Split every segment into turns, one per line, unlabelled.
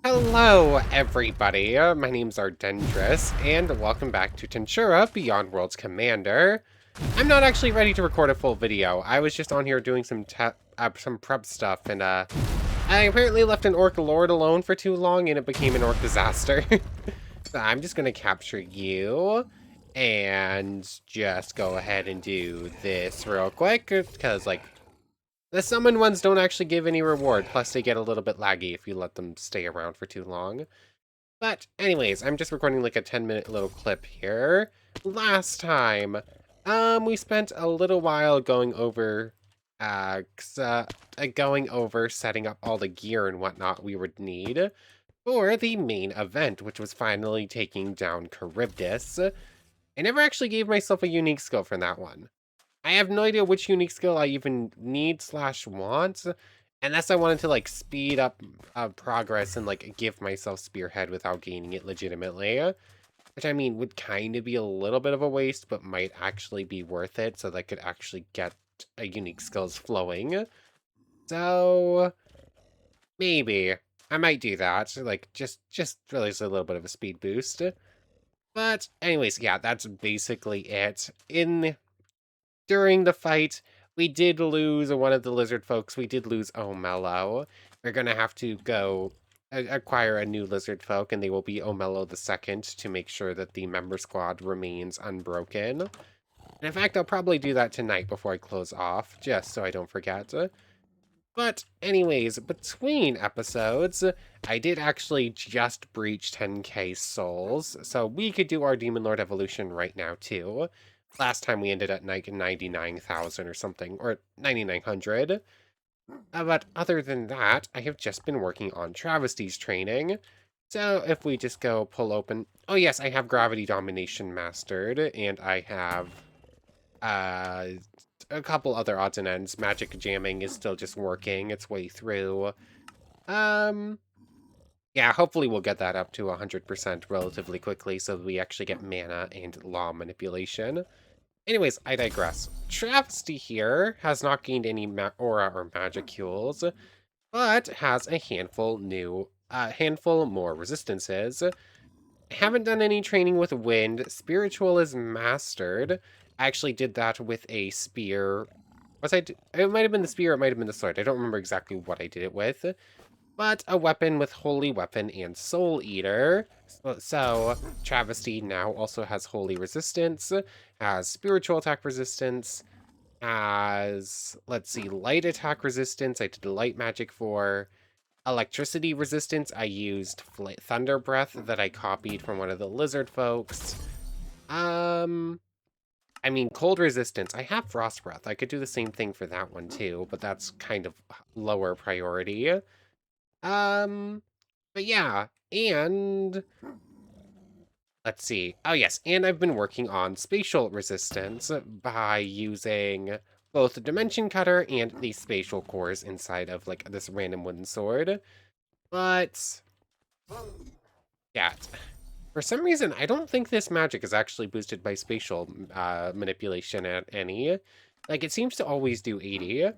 Hello, everybody. My name's Ardendris, and welcome back to Tensura Beyond Worlds Commander. I'm not actually ready to record a full video. I was just on here doing some prep stuff, and I apparently left an Orc Lord alone for too long, and it became an Orc disaster. So I'm just gonna capture you, and just go ahead and do this real quick, because, like, the summon ones don't actually give any reward, plus they get a little bit laggy if you let them stay around for too long. But anyways, I'm just recording like a 10-minute little clip here. Last time, we spent a little while going over, setting up all the gear and whatnot we would need for the main event, which was finally taking down Charybdis. I never actually gave myself a unique skill for that one. I have no idea which unique skill I even need / want, unless I wanted to like speed up progress and like give myself spearhead without gaining it legitimately, which I mean would kind of be a little bit of a waste, but might actually be worth it so that I could actually get a unique skills flowing. So maybe I might do that, like just release a little bit of a speed boost. But anyways, yeah, that's basically it. During the fight, we did lose one of the lizard folks. We did lose Omello. We're going to have to go acquire a new lizard folk, and they will be Omello the second to make sure that the member squad remains unbroken. And in fact, I'll probably do that tonight before I close off, just so I don't forget. But anyways, between episodes, I did actually just breach 10k souls, so we could do our Demon Lord evolution right now too. Last time we ended at 99,000 or something, or 9,900. But other than that, I have just been working on Travesty's training. So if we just go pull open... Oh yes, I have Gravity Domination mastered, and I have uh, a couple other odds and ends. Magic Jamming is still just working its way through. Yeah, hopefully we'll get that up to 100% relatively quickly so that we actually get mana and law manipulation. Anyways, I digress. Travesty here has not gained any aura or magicules, but has a handful more resistances. I haven't done any training with wind. Spiritual is mastered. I actually did that with a spear. It might have been the spear, it might have been the sword. I don't remember exactly what I did it with. But a weapon with Holy Weapon and Soul Eater. So Travesty now also has Holy Resistance, has Spiritual Attack Resistance, has, let's see, Light Attack Resistance, I did Light Magic for. Electricity Resistance, I used Thunder Breath that I copied from one of the lizard folks. I mean, Cold Resistance, I have Frost Breath. I could do the same thing for that one too, but that's kind of lower priority. But yeah, and let's see. Oh yes, and I've been working on spatial resistance by using both the Dimension Cutter and the spatial cores inside of like this random wooden sword. But yeah, for some reason, I don't think this magic is actually boosted by spatial manipulation at any. Like, it seems to always do 80.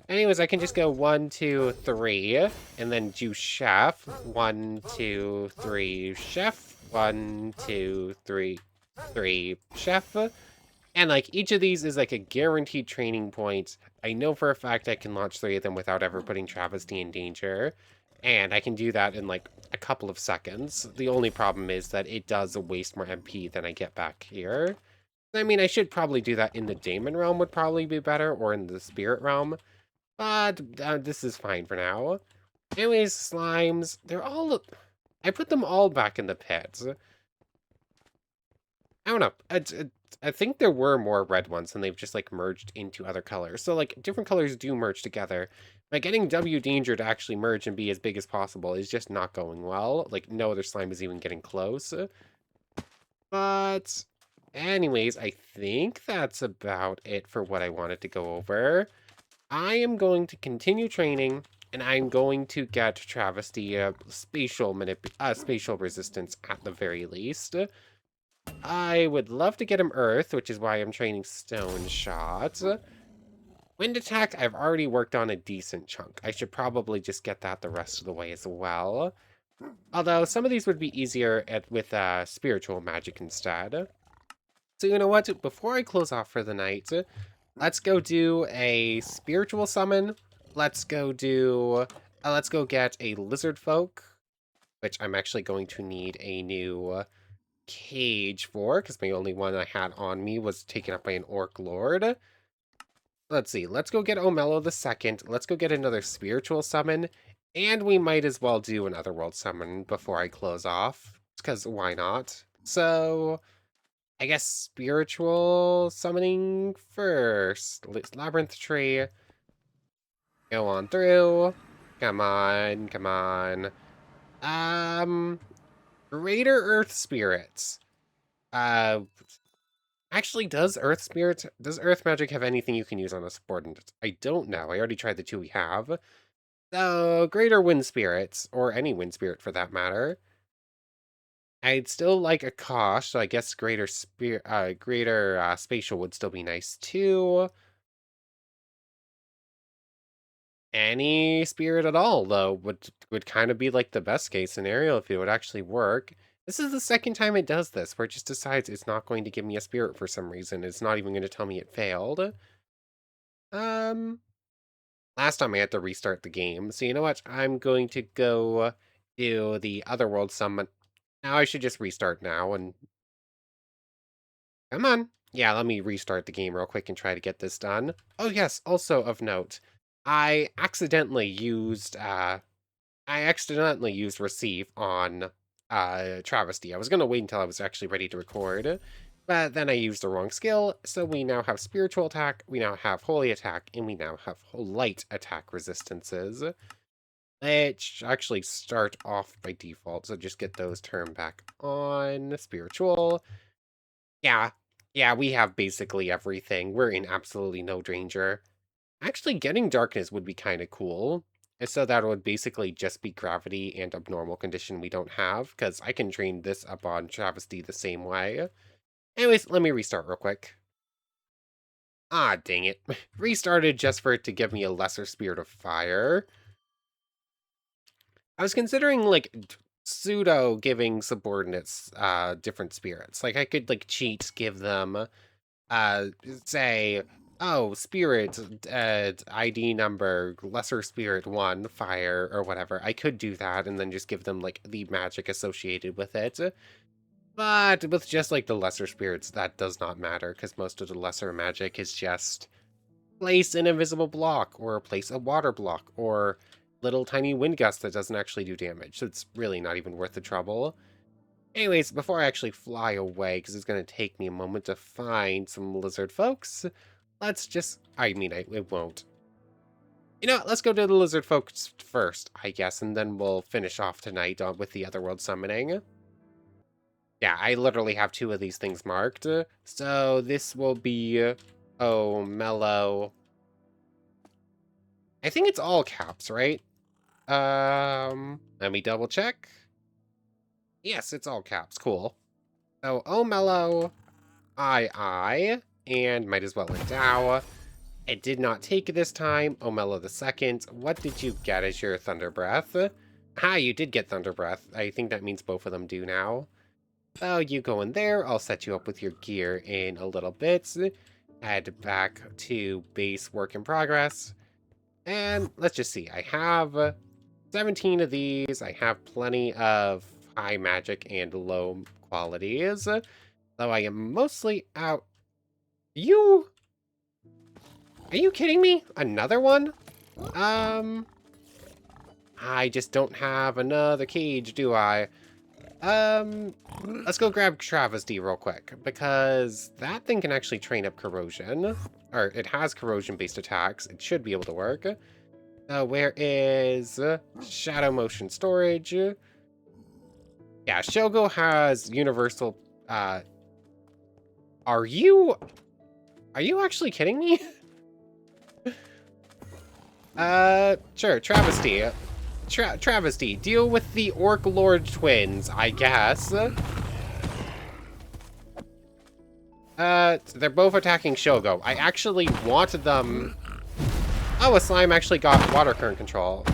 Anyways, I can just go 1, 2, 3, and then do chef. 1, 2, 3, chef. 1, 2, 3, 3, chef. And like each of these is like a guaranteed training point. I know for a fact I can launch 3 of them without ever putting Travesty in danger. And I can do that in like a couple of seconds. The only problem is that it does waste more MP than I get back here. I mean, I should probably do that in the Daemon realm would probably be better, or in the Spirit realm. But this is fine for now. Anyways, slimes, they're all... I put them all back in the pits. I don't know. I think there were more red ones, and they've just, like, merged into other colors. So, like, different colors do merge together. But getting W Danger to actually merge and be as big as possible is just not going well. Like, no other slime is even getting close. But anyways, I think that's about it for what I wanted to go over. I am going to continue training, and I'm going to get Travesty spatial resistance at the very least. I would love to get him Earth, which is why I'm training Stone Shot. Wind Attack, I've already worked on a decent chunk. I should probably just get that the rest of the way as well. Although some of these would be easier with spiritual magic instead. So you know what? Before I close off for the night, let's go do a spiritual summon. Let's go do... let's go get a lizard folk, which I'm actually going to need a new cage for, because my only one I had on me was taken up by an orc lord. Let's see, let's go get Omello the Second, let's go get another spiritual summon, and we might as well do an Otherworld summon before I close off, because why not? So, I guess spiritual summoning first. Labyrinth tree. Go on through. Come on, come on. Greater Earth Spirits. Uh, Actually, does Earth Magic have anything you can use on a subordinate? I don't know. I already tried the two we have. So, Greater Wind Spirits, or any Wind Spirit for that matter. I'd still like a Kosh, so I guess Greater Spatial would still be nice too. Any spirit at all, though, would kind of be like the best case scenario if it would actually work. This is the second time it does this, where it just decides it's not going to give me a spirit for some reason. It's not even going to tell me it failed. Um, Last time I had to restart the game, so you know what? I'm going to go do the Otherworld summon. Now I should just restart now and... Come on. Yeah, let me restart the game real quick and try to get this done. Oh yes, also of note, I accidentally used receive on Travesty. I was gonna wait until I was actually ready to record, but then I used the wrong skill, so we now have spiritual attack, we now have holy attack, and we now have light attack resistances, which actually start off by default, so just get those turned back on. Spiritual. Yeah, we have basically everything. We're in absolutely no danger. Actually, getting darkness would be kind of cool. And so that would basically just be gravity and abnormal condition we don't have, because I can train this up on Travesty the same way. Anyways, let me restart real quick. Ah, dang it. Restarted just for it to give me a lesser Spirit of Fire. I was considering, like, pseudo giving subordinates different spirits. Like, I could, like, cheat, give them, say, oh, spirit, ID number, lesser spirit 1, fire, or whatever. I could do that and then just give them, like, the magic associated with it. But with just, like, the lesser spirits, that does not matter, because most of the lesser magic is just place an invisible block, or place a water block, or little tiny wind gust that doesn't actually do damage. So it's really not even worth the trouble. Anyways, before I actually fly away, because it's going to take me a moment to find some lizard folks, let's just... it won't. You know what, let's go to the lizard folks first, I guess, and then we'll finish off tonight with the Otherworld summoning. Yeah, I literally have 2 of these things marked. So this will be... Oh, mellow. I think it's all caps, right? Let me double check. Yes, it's all caps. Cool. So, oh, mellow. I, and might as well endow. It did not take this time. Omello the Second. What did you get as your Thunder Breath? Ah, you did get Thunder Breath. I think that means both of them do now. Oh, you go in there. I'll set you up with your gear in a little bit. Head back to base work in progress. And let's just see. I have 17 of these. I have plenty of high magic and low qualities. Though I am mostly out... Are you kidding me? Another one? I just don't have another cage, do I? Let's go grab Travesty real quick, because that thing can actually train up corrosion. Or, it has corrosion-based attacks. It should be able to work. Where is Shadow Motion Storage? Yeah, Shogo has universal... Are you actually kidding me? Sure, Travesty. Travesty, deal with the Orc Lord twins, I guess. They're both attacking Shogo. I actually wanted them... Oh, a slime actually got water current control.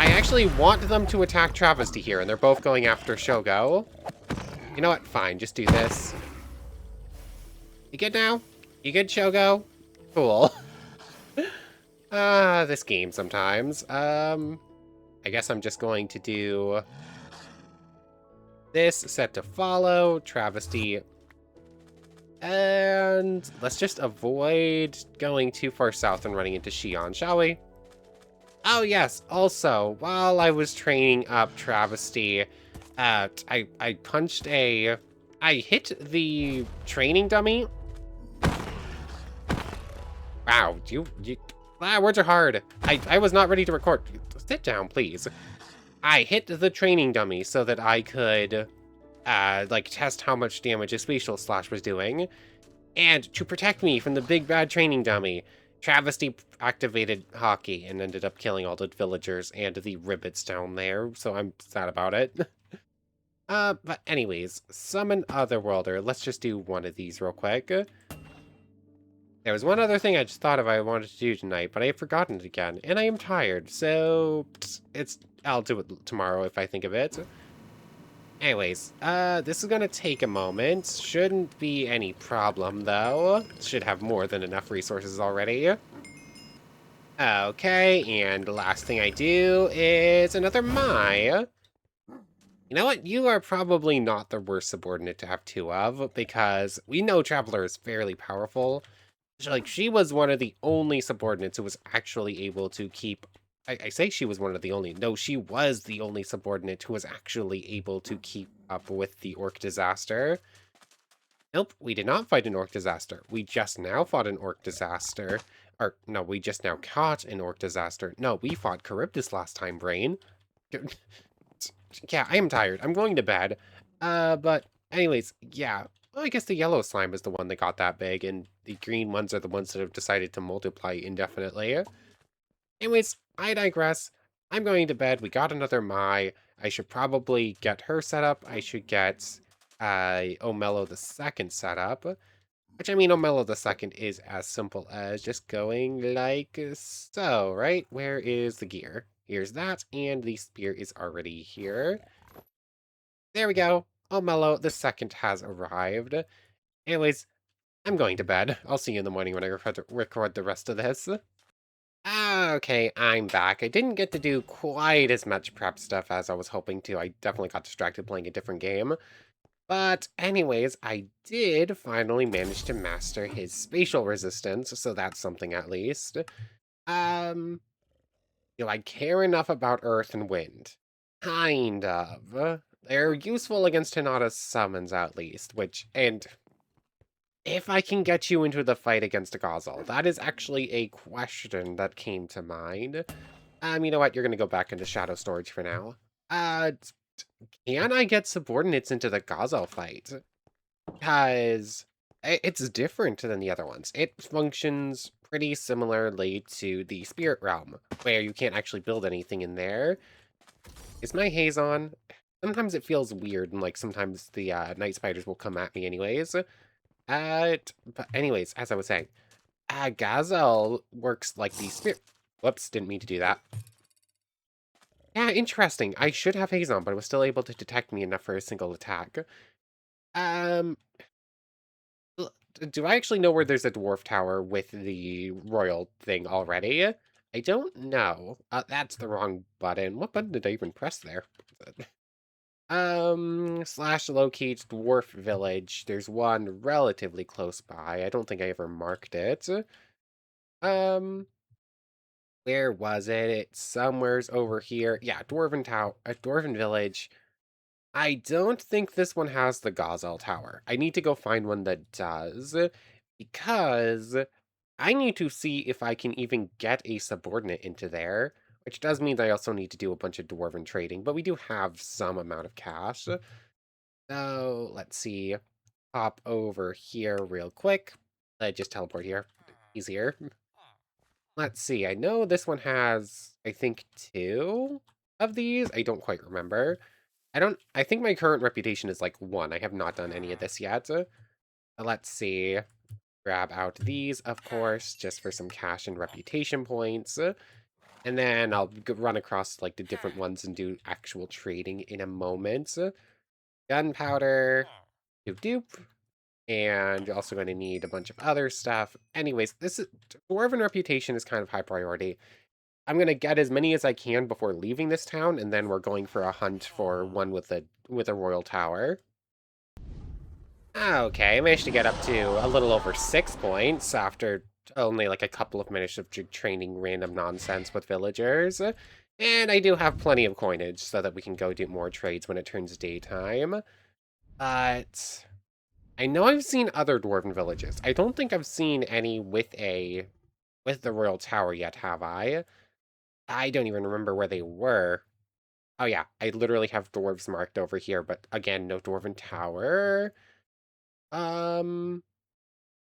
I actually want them to attack Travesty here, and they're both going after Shogo. You know what? Fine, just do this. You good now? You good, Shogo? Cool. This game sometimes. I guess I'm just going to do this, set to follow, Travesty. And let's just avoid going too far south and running into Xion, shall we? Oh yes, also, while I was training up Travesty, I punched I hit the training dummy. Wow, words are hard. I was not ready to record. Sit down, please. I hit the training dummy so that I could, like, test how much damage a spatial slash was doing. And to protect me from the big bad training dummy, Travesty activated Hockey and ended up killing all the villagers and the ribbits down there, so I'm sad about it. But anyways, summon Otherworlder. Let's just do one of these real quick. There was one other thing I just thought of I wanted to do tonight, but I have forgotten it again, and I am tired, so I'll do it tomorrow if I think of it. Anyways, this is gonna take a moment. Shouldn't be any problem, though. Should have more than enough resources already. Okay, and the last thing I do is another Mai. You know what? You are probably not the worst subordinate to have two of, because we know Traveler is fairly powerful. Like, she was one of the only subordinates who was actually able to keep... I say she was one of the only... No, she was the only subordinate who was actually able to keep up with the orc disaster. Nope, we did not fight an orc disaster. We just now fought an orc disaster. Or, no, we just now caught an orc disaster. No, we fought Charybdis last time, brain. Yeah, I am tired. I'm going to bed. But anyways, yeah. Well, I guess the yellow slime is the one that got that big, and the green ones are the ones that have decided to multiply indefinitely. Anyways, I digress. I'm going to bed. We got another Mai. I should probably get her set up. I should get Omello the second set up. Which, I mean, Omello the second is as simple as just going like so, right? Where is the gear? Here's that, and the spear is already here. There we go. Omello the second has arrived. Anyways, I'm going to bed. I'll see you in the morning when I record the rest of this. Okay, I'm back. I didn't get to do quite as much prep stuff as I was hoping to. I definitely got distracted playing a different game. But anyways, I did finally manage to master his spatial resistance, so that's something at least. I care enough about earth and wind. Kind of. They're useful against Hinata's summons at least, and if I can get you into the fight against Gazel, that is actually a question that came to mind. You know what? You're gonna go back into shadow storage for now. Can I get subordinates into the Gazel fight? Because it's different than the other ones. It functions pretty similarly to the Spirit Realm, where you can't actually build anything in there. Is my haze on? Sometimes it feels weird, and like sometimes the night spiders will come at me anyways. But anyways, as I was saying, Gazel works like the spirit. Whoops, didn't mean to do that. Yeah, interesting. I should have haze on, but I was still able to detect me enough for a single attack. Do I actually know where there's a dwarf tower with the royal thing already? I don't know. That's the wrong button. What button did I even press there? Slash locate dwarf village. There's one relatively close by. I don't think I ever marked it. Where was it? It's somewhere's over here. Yeah, dwarven village. I don't think this one has the Gazel Tower. I need to go find one that does, because I need to see if I can even get a subordinate into there, which does mean that I also need to do a bunch of dwarven trading, but we do have some amount of cash. So, let's see. Hop over here real quick. I just teleport here. Easier. Let's see. I know this one has, I think, 2 of these. I don't quite remember. I think my current reputation is like 1. I have not done any of this yet. Let's see. Grab out these, of course, just for some cash and reputation points. And then I'll run across like the different ones and do actual trading in a moment. Gunpowder, doop doop. And you're also going to need a bunch of other stuff. Anyways, this is Dwarven reputation is kind of high priority. I'm going to get as many as I can before leaving this town, and then we're going for a hunt for one with a royal tower. Okay, I managed to get up to a little over 6 points after only like a couple of minutes of training random nonsense with villagers. And I do have plenty of coinage so that we can go do more trades when it turns daytime. But I know I've seen other dwarven villages. I don't think I've seen any with the royal tower yet, have I? I don't even remember where they were. Oh yeah, I literally have dwarves marked over here, but again, no dwarven tower. Um,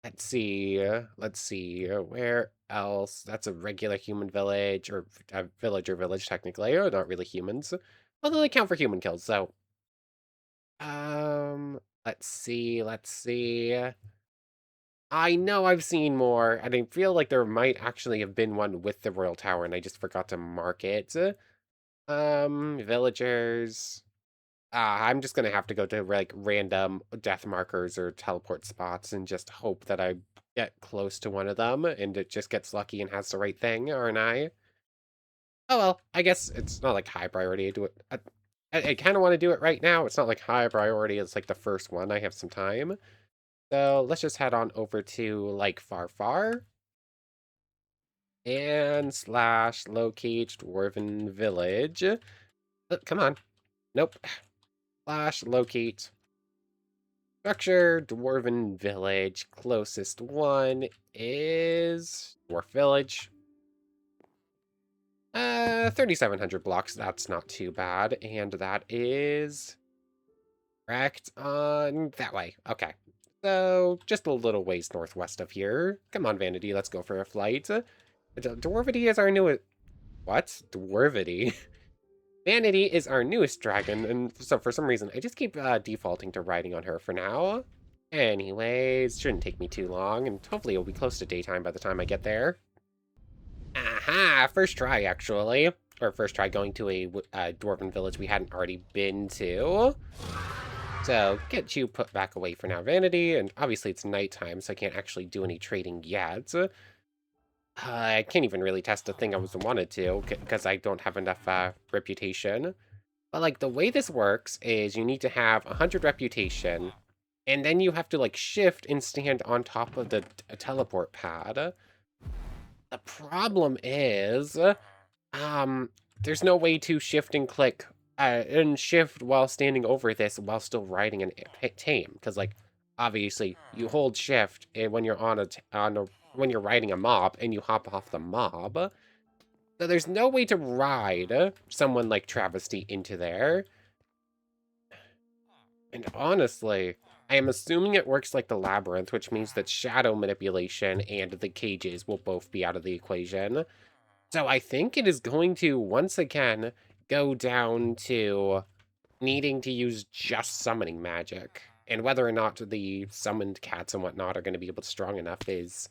let's see. Let's see. Where else? That's a regular human village, or a villager village, technically. Oh, not really humans. Although they count for human kills, so. Let's see. Let's see. I know I've seen more, and I feel like there might actually have been one with the royal tower, and I just forgot to mark it. Villagers. I'm just gonna have to go to like random death markers or teleport spots and just hope that I get close to one of them and it just gets lucky and has the right thing, aren't I? Oh well, I guess it's not like high priority to do it. I kind of want to do it right now. It's not like high priority. It's like the first one. I have some time. So let's just head on over to like far and slash locate dwarven village. Come on. Nope. Slash locate structure, dwarven village. Closest one is dwarf village. 3,700 blocks. That's not too bad. And that is correct on that way. Okay. So just a little ways northwest of here. Come on, Vanity. Let's go for a flight. Dwarvity is our newest. What? Dwarvity? Vanity is our newest dragon, and so for some reason, I just keep defaulting to riding on her for now. Anyways, shouldn't take me too long, and hopefully it'll be close to daytime by the time I get there. Aha! First try, actually. Or first try going to a dwarven village we hadn't already been to. So, get you put back away for now, Vanity, and obviously it's nighttime, so I can't actually do any trading yet. I can't even really test a thing I was wanted to, because I don't have enough reputation. But, like, the way this works is you need to have 100 reputation, and then you have to, like, shift and stand on top of the teleport pad. The problem is, there's no way to shift and click, and shift while standing over this while still riding an tame, because, like, obviously, you hold shift when you're when you're riding a mob, and you hop off the mob. So there's no way to ride someone like Travesty into there. And honestly, I am assuming it works like the labyrinth, which means that shadow manipulation and the cages will both be out of the equation. So I think it is going to, once again, go down to needing to use just summoning magic. And whether or not the summoned cats and whatnot are going to be able to strong enough is...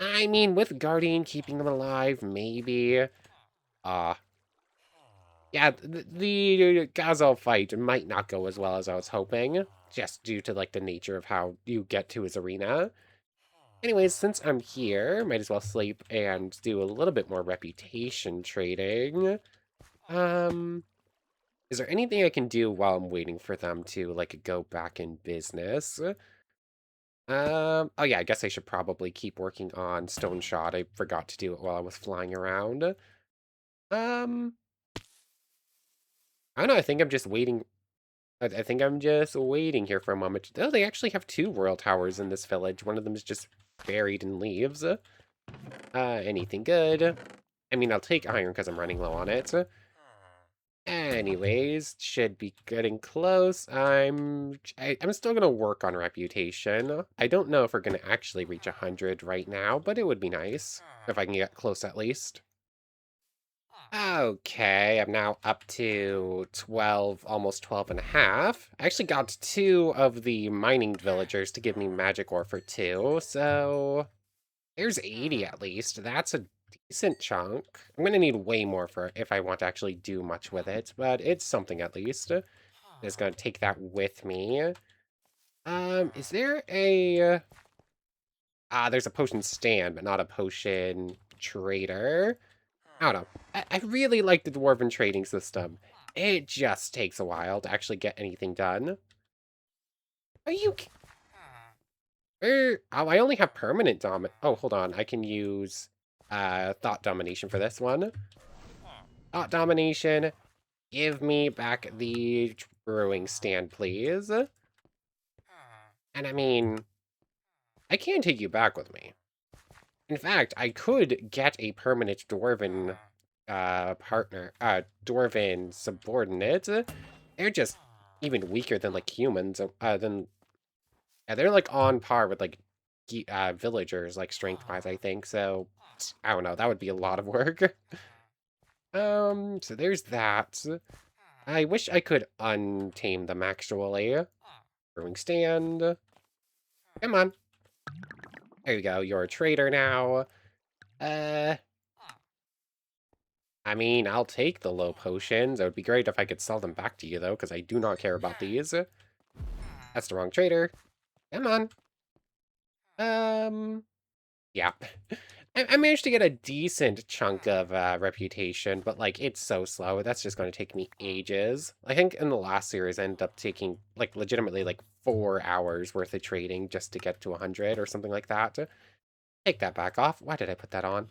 I mean, with Guardian keeping them alive, maybe. Yeah, the Gazelle fight might not go as well as I was hoping, just due to, like, the nature of how you get to his arena. Anyways, since I'm here, might as well sleep and do a little bit more reputation trading. Is there anything I can do while I'm waiting for them to, like, go back in business? Oh yeah, I guess I should probably keep working on Stone Shot. I forgot to do it while I was flying around. I don't know, I think I'm just waiting. I think I'm just waiting here for a moment. Oh, they actually have 2 royal towers in this village. One of them is just buried in leaves. Anything good? I mean, I'll take iron because I'm running low on it. Anyways, should be getting close. I'm still gonna work on reputation. I don't know if we're gonna actually reach 100 right now, but it would be nice if I can get close at least. Okay, I'm now up to 12, almost 12 and a half. I actually got 2 of the mining villagers to give me magic ore for 2, so there's 80 at least. That's a Decent chunk. I'm gonna need way more for it if I want to actually do much with it, but it's something at least. Just gonna take that with me. Is there a... there's a potion stand, but not a potion trader. I don't know. I really like the Dwarven trading system. It just takes a while to actually get anything done. Are you... oh, I only have permanent oh, hold on. I can use thought domination for this one. Thought domination. Give me back the brewing stand, please. And I mean, I can take you back with me. In fact, I could get a permanent Dwarven partner, Dwarven subordinate. They're just even weaker than, like, humans, yeah, they're, like, on par with, like, villagers, like, strength-wise, I think, so, I don't know, that would be a lot of work. So there's that. I wish I could untame them, actually. Brewing stand. Come on. There you go, you're a trader now. I mean, I'll take the low potions. It would be great if I could sell them back to you, though, because I do not care about these. That's the wrong trader. Come on. Yeah. I managed to get a decent chunk of reputation, but, like, it's so slow. That's just going to take me ages. I think in the last series, I ended up taking, like, legitimately, like, 4 hours worth of trading just to get to 100 or something like that. Take that back off. Why did I put that on?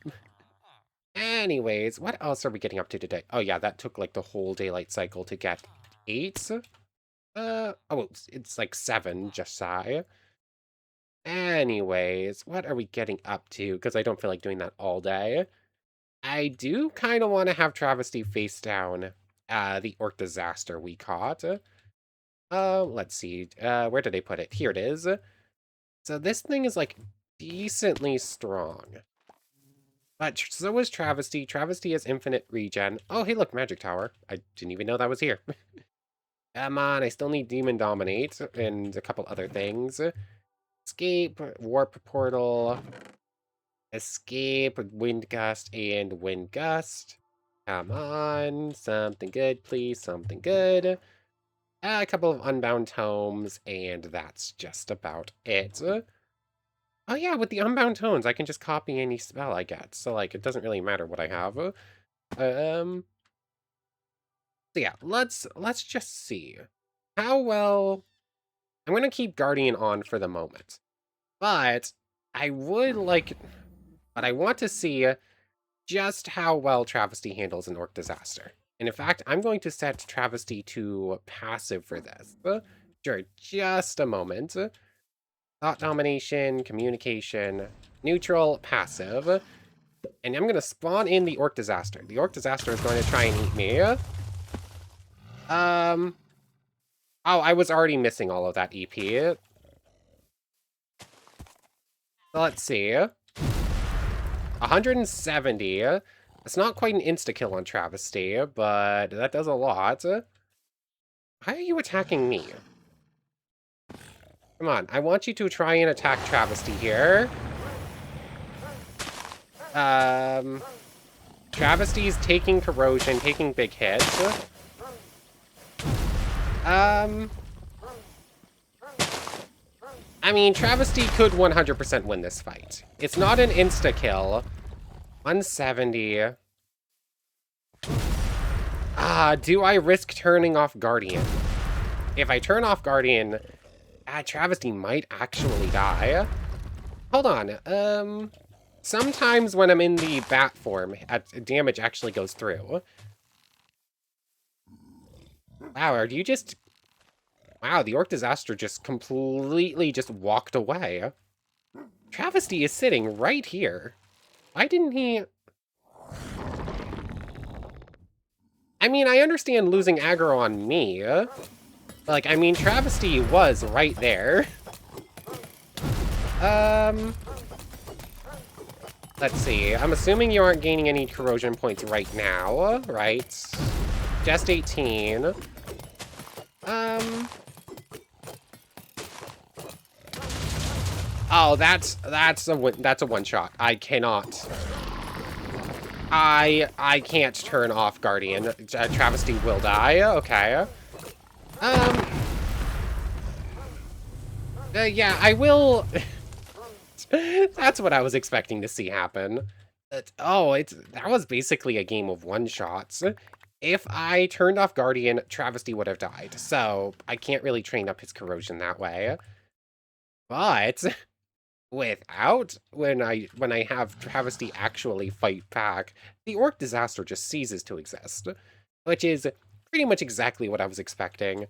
Anyways, what else are we getting up to today? Oh, yeah, that took, like, the whole daylight cycle to get 8. Oh, it's like 7, just shy. Anyways, what are we getting up to? Because I don't feel like doing that all day. I do kind of want to have Travesty face down the orc disaster we caught. Let's see. Where did I put it? Here it is. So this thing is, like, decently strong. But so is Travesty. Travesty has infinite regen. Oh, hey, look, Magic Tower. I didn't even know that was here. Come on, I still need Demon Dominate and a couple other things. Escape, Warp Portal, Escape, Wind Gust, and Wind Gust. Come on, something good, please, something good. A couple of Unbound Tomes, and that's just about it. Oh yeah, with the Unbound Tomes, I can just copy any spell I get, so, like, it doesn't really matter what I have. So yeah, let's just see. How well... I'm gonna keep Guardian on for the moment. But I would like... But I want to see just how well Travesty handles an Orc Disaster. And in fact, I'm going to set Travesty to passive for this. Sure, just a moment. Thought Domination, Communication, Neutral, Passive. And I'm going to spawn in the Orc Disaster. The Orc Disaster is going to try and eat me. Oh, I was already missing all of that EP. So let's see. 170. It's not quite an insta-kill on Travesty, but that does a lot. Why are you attacking me? Come on, I want you to try and attack Travesty here. Travesty's taking corrosion, taking big hits. I mean, Travesty could 100% win this fight. It's not an insta-kill. 170. Do I risk turning off Guardian? If I turn off Guardian, Travesty might actually die. Hold on. Sometimes when I'm in the bat form, damage actually goes through. Wow, do you just... Wow, the Orc Disaster just completely just walked away. Travesty is sitting right here. Why didn't he... I mean, I understand losing aggro on me. Like, I mean, Travesty was right there. Let's see. I'm assuming you aren't gaining any corrosion points right now, right? Just 18. Oh, that's a one shot. I cannot. I can't turn off Guardian. Travesty will die. Okay. Um. Yeah, I will. That's what I was expecting to see happen. That was basically a game of one-shots. If I turned off Guardian, Travesty would have died. So I can't really train up his corrosion that way. But when I have Travesty actually fight back, the Orc Disaster just ceases to exist, which is pretty much exactly what I was expecting.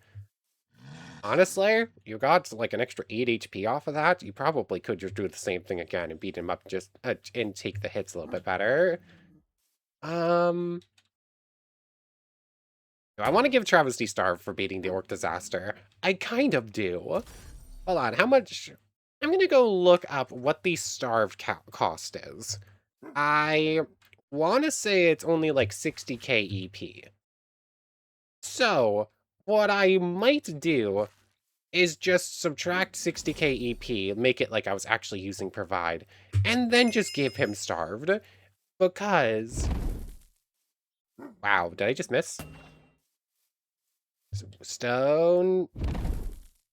Honestly, you got like an extra 8 HP off of that. You probably could just do the same thing again and beat him up just and take the hits a little bit better. Do I want to give Travesty Starve for beating the Orc Disaster? I kind of do. Hold on, how much? I'm gonna go look up what the Starve cost is. I want to say it's only like 60k EP. So, what I might do is just subtract 60k EP, make it like I was actually using Provide, and then just give him Starved, because... Wow, did I just miss? Stone...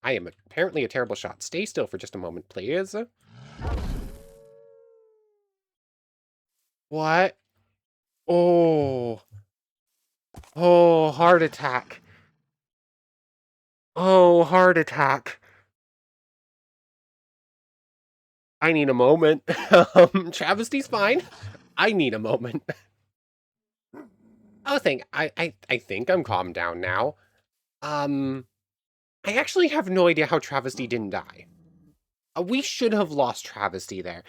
I am apparently a terrible shot. Stay still for just a moment, please. What? Oh. Oh, heart attack. Oh, heart attack. I need a moment. Travesty's fine. I need a moment. I think I'm calmed down now. I actually have no idea how Travesty didn't die. We should have lost Travesty there.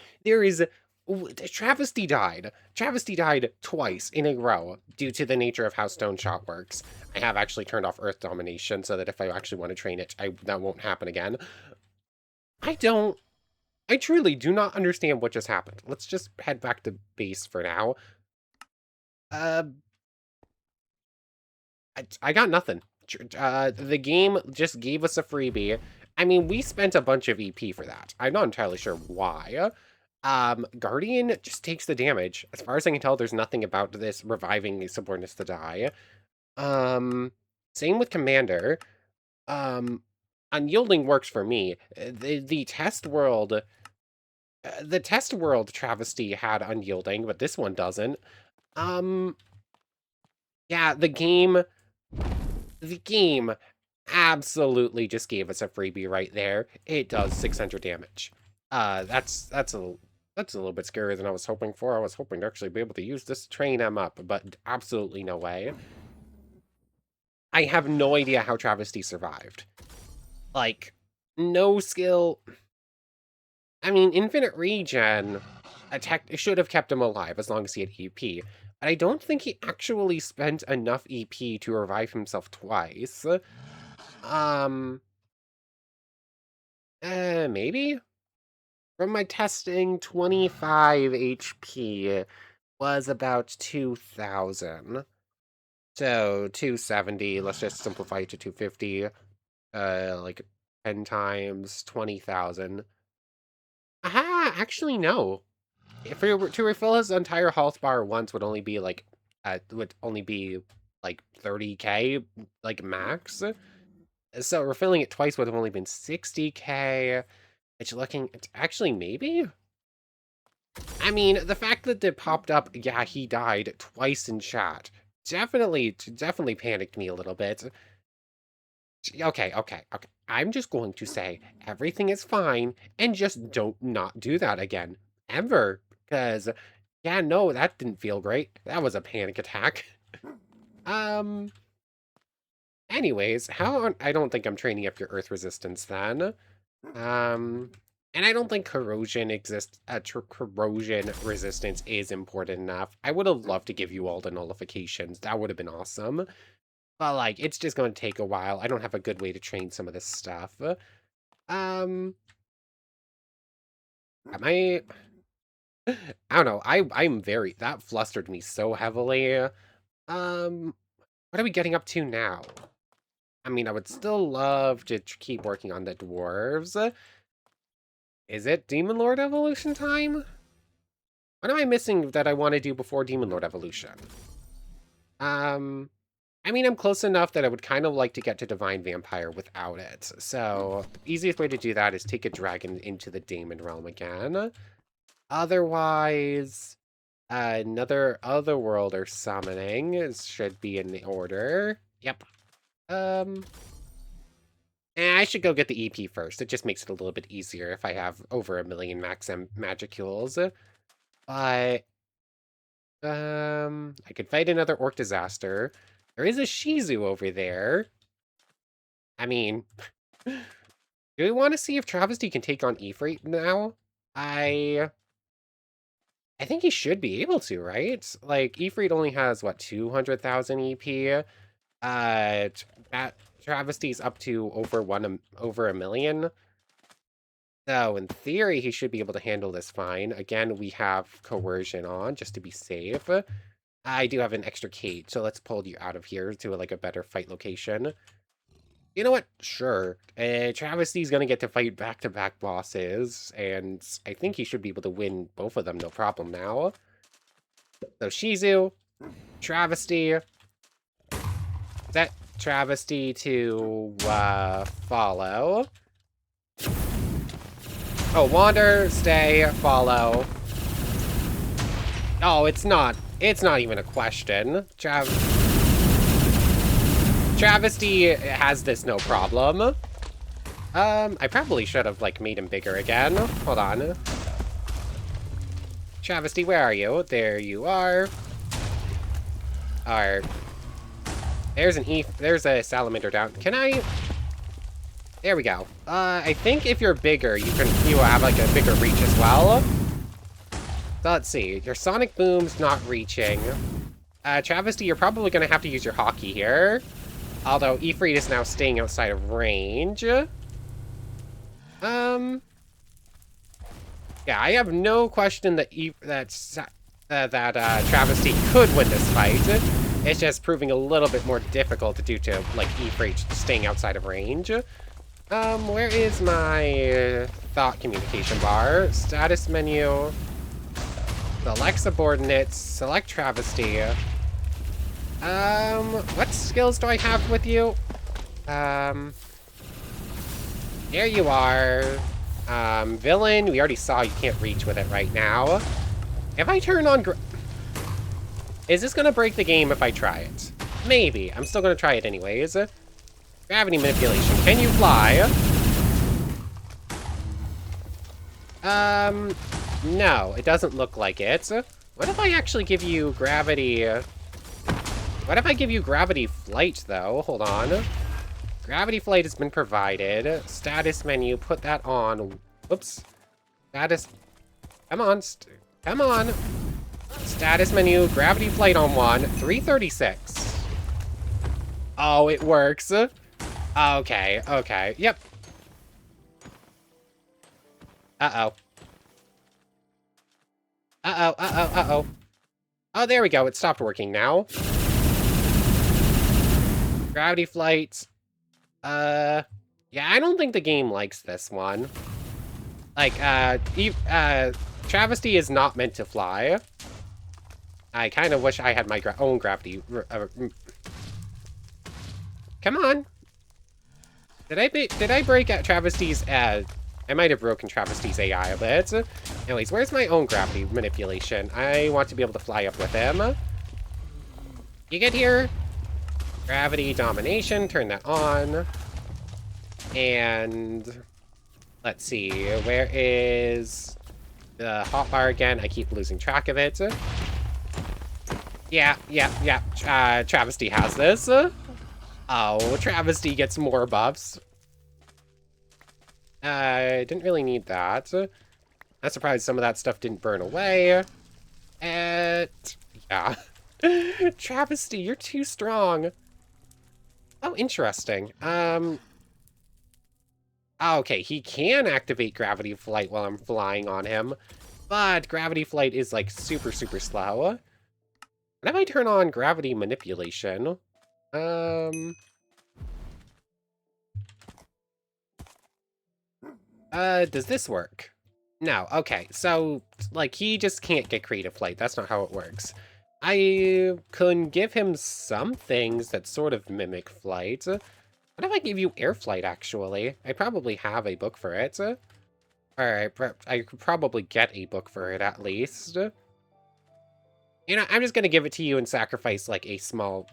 Travesty died. Travesty died twice in a row due to the nature of how Stone Shot works. I have actually turned off Earth Domination so that if I actually want to train it, that won't happen again. I truly do not understand what just happened. Let's just head back to base for now. I got nothing. The game just gave us a freebie. I mean, we spent a bunch of EP for that. I'm not entirely sure why. Guardian just takes the damage. As far as I can tell, there's nothing about this reviving these subordinates to die. Same with Commander. Unyielding works for me. The test world... the test world Travesty had Unyielding, but this one doesn't. Yeah, the game absolutely just gave us a freebie right there. It does 600 damage. That's a little bit scarier than I was hoping for. I was hoping to actually be able to use this to train him up, but absolutely no way. I have no idea how Travesty survived. Like, no skill. I mean, Infinite Regen should have kept him alive as long as he had EP. But I don't think he actually spent enough EP to revive himself twice. Maybe? From my testing, 25 HP was about 2,000. So, 270, let's just simplify it to 250. Like 10 times 20,000. Aha, actually no. If we were to refill his entire health bar once would only be like 30k, like max. So refilling it twice would have only been 60k. It's actually maybe? I mean, the fact that it popped up, yeah, he died twice in chat, definitely panicked me a little bit. Okay. I'm just going to say everything is fine and just don't not do that again. Ever. Because, yeah, no, that didn't feel great. That was a panic attack. Anyways, I don't think I'm training up your earth resistance then. And I don't think corrosion corrosion resistance is important enough. I would have loved to give you all the nullifications. That would have been awesome. But, like, it's just going to take a while. I don't have a good way to train some of this stuff. Am I... I don't know. That flustered me so heavily. What are we getting up to now? I mean, I would still love to keep working on the dwarves. Is it Demon Lord evolution time? What am I missing that I want to do before Demon Lord evolution? I mean, I'm close enough that I would kind of like to get to Divine Vampire without it. So, the easiest way to do that is take a dragon into the Daemon Realm again. Otherwise, another Otherworld or summoning should be in the order. Yep. I should go get the EP first. It just makes it a little bit easier if I have over 1 million max Magicules. But, I could fight another Orc Disaster. There is a Shizu over there. I mean, do we want to see if Travesty can take on Ifrit now? I think he should be able to, right? Like, Ifrit only has, what, 200,000 EP? Travesty's up to over 1 million. So, in theory, he should be able to handle this fine. Again, we have Coercion on, just to be safe. I do have an extra cage, so let's pull you out of here to, like, a better fight location. You know what? Sure. Travesty's gonna get to fight back-to-back bosses, and I think he should be able to win both of them, no problem now. So, Shizu, Travesty. Set Travesty to, follow. Oh, wander, stay, follow. Oh, it's not even a question. Travesty has this no problem. I probably should have, like, made him bigger again. Hold on. Travesty, where are you? There you are. Alright. There's a salamander down. Can I... There we go. I think if you're bigger, you will have, like, a bigger reach as well. So let's see. Your Sonic Boom's not reaching. Travesty, you're probably gonna have to use your Hockey here. Although Ifrit is now staying outside of range. Yeah, I have no question that Travesty could win this fight. It's just proving a little bit more difficult due to, like, Ifrit staying outside of range. Where is my thought communication bar? Status menu. Select subordinates. Select Travesty. What skills do I have with you? There you are. Villain, we already saw you can't reach with it right now. If I turn on is this gonna break the game if I try it? Maybe. I'm still gonna try it anyways. Gravity manipulation. Can you fly? No, it doesn't look like it. What if I actually give you gravity? What if I give you gravity flight, though? Hold on. Gravity flight has been provided. Status menu, put that on. Whoops. Status. Come on. Come on. Status menu, gravity flight on 1. 336. Oh, it works. Okay, okay. Yep. Uh-oh. Uh-oh, uh-oh, uh-oh. Oh, there we go. It stopped working now. Gravity flight. Yeah, I don't think the game likes this one. Like, Travesty is not meant to fly. I kind of wish I had my own gravity. Come on. Did I break out Travesty's, I might have broken Travesty's AI a bit. Anyways, where's my own gravity manipulation? I want to be able to fly up with him. You get here. Gravity domination, turn that on. And let's see, where is the hotbar again? I keep losing track of it. Yeah. Travesty has this. Oh, Travesty gets more buffs. I didn't really need that. I'm surprised some of that stuff didn't burn away. Yeah. Travesty, you're too strong. Oh, interesting. Okay, he can activate Gravity Flight while I'm flying on him, but Gravity Flight is, like, super, super slow. What if I turn on Gravity Manipulation? Does this work? No, okay. So, like, he just can't get creative flight. That's not how it works. I can give him some things that sort of mimic flight. What if I give you air flight, actually? I probably have a book for it. Alright, I could probably get a book for it, at least. You know, I'm just gonna give it to you and sacrifice, like, a small...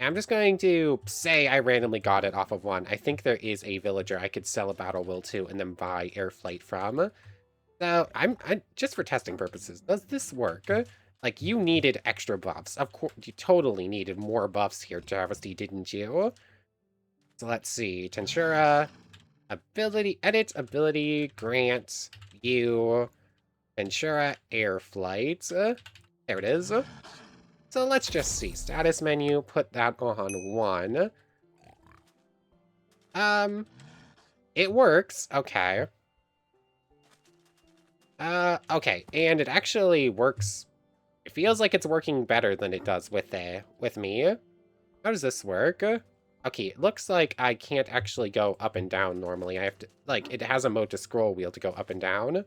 I'm just going to say I randomly got it off of one. I think there is a villager I could sell a battle will to and then buy air flight from. So, I'm just for testing purposes, does this work? Like, you needed extra buffs. Of course, you totally needed more buffs here, Travesty, didn't you? So let's see. Tensura, ability, edit, ability, grant, you, Tensura, air flight. There it is. So let's just see. Status menu, put that on 1. It works. Okay. Okay, and it actually works. It feels like it's working better than it does with me. How does this work? Okay, it looks like I can't actually go up and down normally. I have to, like, it has a mode to scroll wheel to go up and down.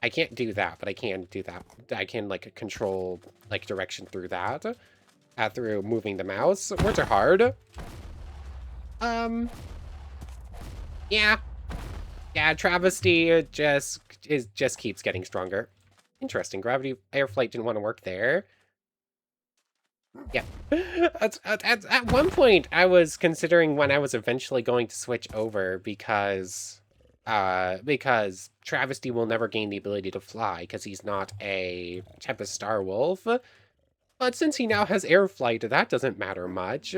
I can't do that, but I can do that. I can, like, control, like, direction through that. Through moving the mouse. Words are hard. Yeah. Yeah, Travesty just keeps getting stronger. Interesting. Gravity air flight didn't want to work there. Yeah. At one point, I was considering when I was eventually going to switch over because Travesty will never gain the ability to fly because he's not a Tempest Star Wolf. But since he now has air flight, that doesn't matter much.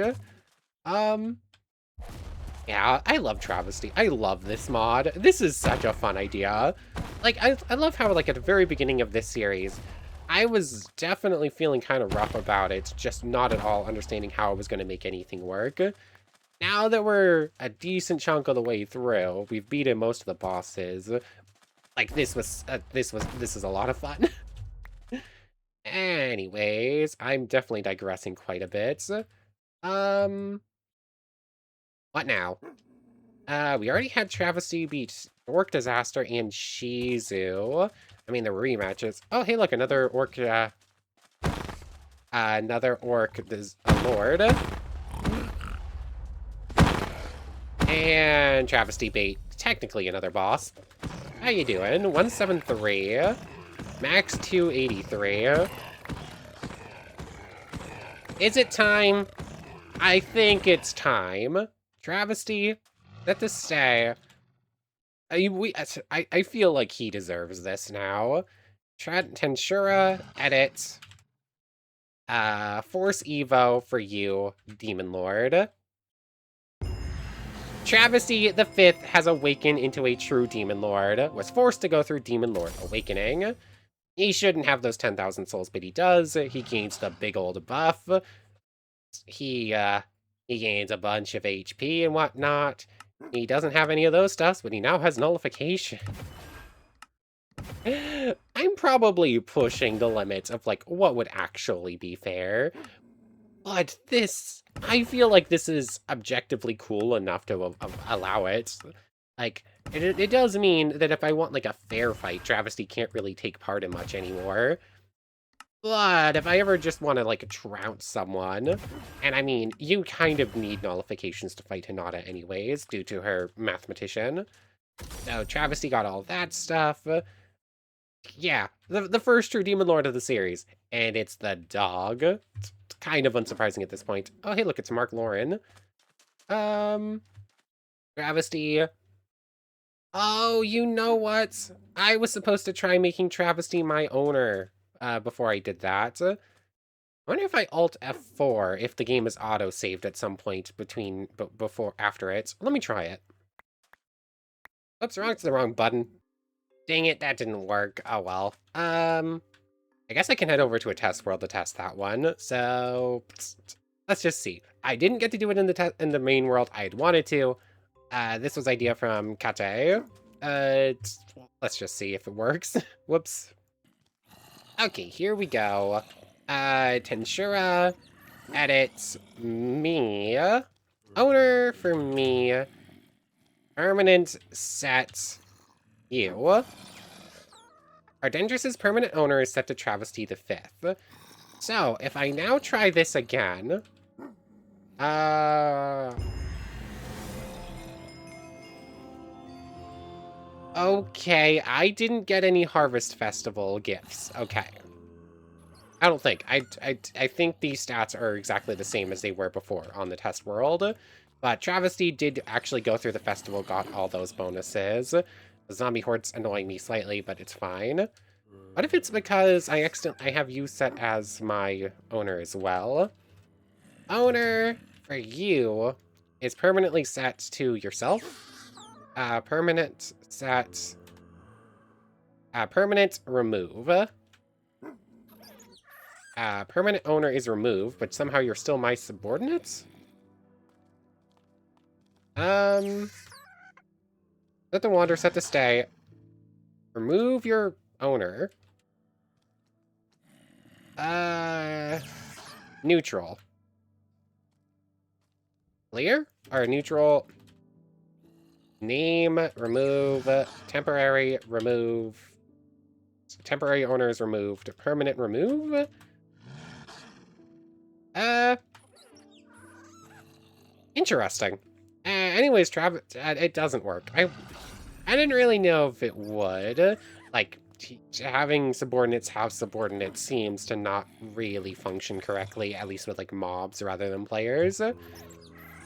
Yeah, I love Travesty. I love this mod. This is such a fun idea. Like, I love how, like, at the very beginning of this series, I was definitely feeling kind of rough about it, just not at all understanding how I was going to make anything work. Now that we're a decent chunk of the way through, we've beaten most of the bosses. Like, this is a lot of fun. Anyways, I'm definitely digressing quite a bit. What now? We already had Travesty beat Orc Disaster and Shizu. I mean, the rematches. Oh, hey, look, another Orc, Lord. And Travesty beat, technically, another boss. How you doing? 173. Max 283. Is it time? I think it's time. Travesty, let this stay. I feel like he deserves this now. Tensura, edit. Force Evo for you, Demon Lord. Travesty the 5th has awakened into a true Demon Lord. Was forced to go through Demon Lord Awakening. He shouldn't have those 10,000 souls, but he does. He gains the big old buff. He gains a bunch of HP and whatnot. He doesn't have any of those stuffs, but he now has nullification. I'm probably pushing the limits of, like, what would actually be fair. But this, I feel like this is objectively cool enough to allow it. Like, it does mean that if I want, like, a fair fight, Travesty can't really take part in much anymore. But if I ever just want to, like, trounce someone, and I mean, you kind of need nullifications to fight Hinata anyways, due to her mathematician. So Travesty got all that stuff. Yeah, the first true Demon Lord of the series. And it's the dog. It's kind of unsurprising at this point. Oh, hey, look, it's Mark Lauren. Travesty. Oh, you know what? I was supposed to try making Travesty my owner before I did that. I wonder if I Alt F4 if the game is auto-saved at some point after it. Let me try it. Oops, it's the wrong button. Dang it, that didn't work. Oh well. I guess I can head over to a test world to test that one. So let's just see. I didn't get to do it in the main world I had wanted to. This was idea from Kate. Let's just see if it works. Whoops. Okay, here we go. Tensura, edit, me, owner for me, permanent set, you. Ardendris's permanent owner is set to Travesty the 5th. So, if I now try this again... Okay, I didn't get any Harvest Festival gifts. Okay. I don't think. I think these stats are exactly the same as they were before on the test world. But Travesty did actually go through the festival, got all those bonuses. The zombie horde's annoying me slightly, but it's fine. What if it's because I have you set as my owner as well? Owner for you is permanently set to yourself. Permanent set. Permanent remove. Permanent owner is removed, but somehow you're still my subordinates? Set to wander, set to stay. Remove your owner. Neutral. Clear? Or neutral. Name, remove. Temporary, remove. Temporary owner is removed. Permanent remove? Interesting. Anyways, it doesn't work. I didn't really know if it would. Like, having subordinates have subordinates seems to not really function correctly, at least with, like, mobs rather than players.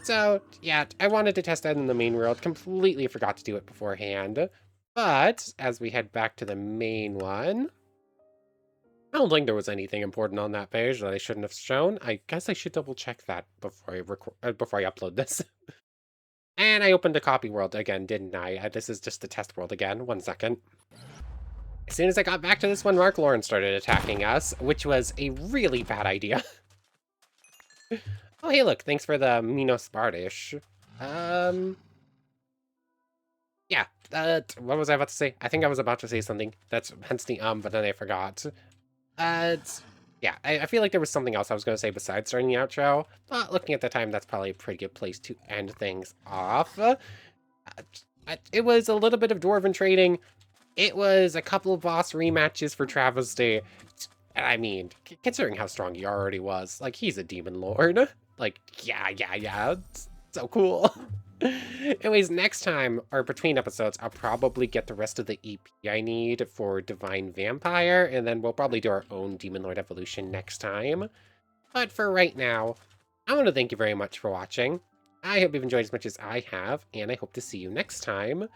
So, yeah, I wanted to test that in the main world. Completely forgot to do it beforehand. But, as we head back to the main one... I don't think there was anything important on that page that I shouldn't have shown. I guess I should double check that before I upload this. And I opened a copy world again, didn't I? This is just the test world again. 1 second. As soon as I got back to this one, Mark Lauren started attacking us, which was a really bad idea. Oh, hey, look, thanks for the Minos Bardish. Yeah, what was I about to say? I think I was about to say something. That's hence the but then I forgot. Yeah, I feel like there was something else I was going to say besides starting the outro, but looking at the time, that's probably a pretty good place to end things off. It was a little bit of Dwarven trading. It was a couple of boss rematches for Travesty. I mean, considering how strong he already was, like, he's a demon lord. Like, yeah, it's so cool. Anyways, next time, or between episodes, I'll probably get the rest of the EP I need for Divine Vampire, and then we'll probably do our own Demon Lord evolution next time. But for right now, I want to thank you very much for watching. I hope you've enjoyed as much as I have, and I hope to see you next time.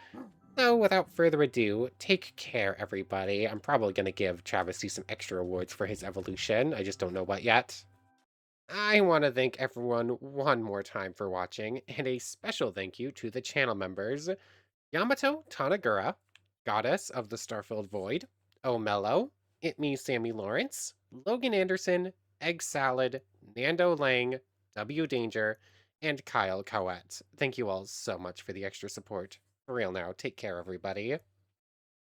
So, without further ado, take care, everybody. I'm probably going to give Travesty some extra awards for his evolution. I just don't know what yet. I want to thank everyone one more time for watching, and a special thank you to the channel members, Yamato Tanagura, Goddess of the Starfilled Void, O'Mello, It Me Sammy Lawrence, Logan Anderson, Egg Salad, Nando Lang, W Danger, and Kyle Coet. Thank you all so much for the extra support. For real now, take care, everybody.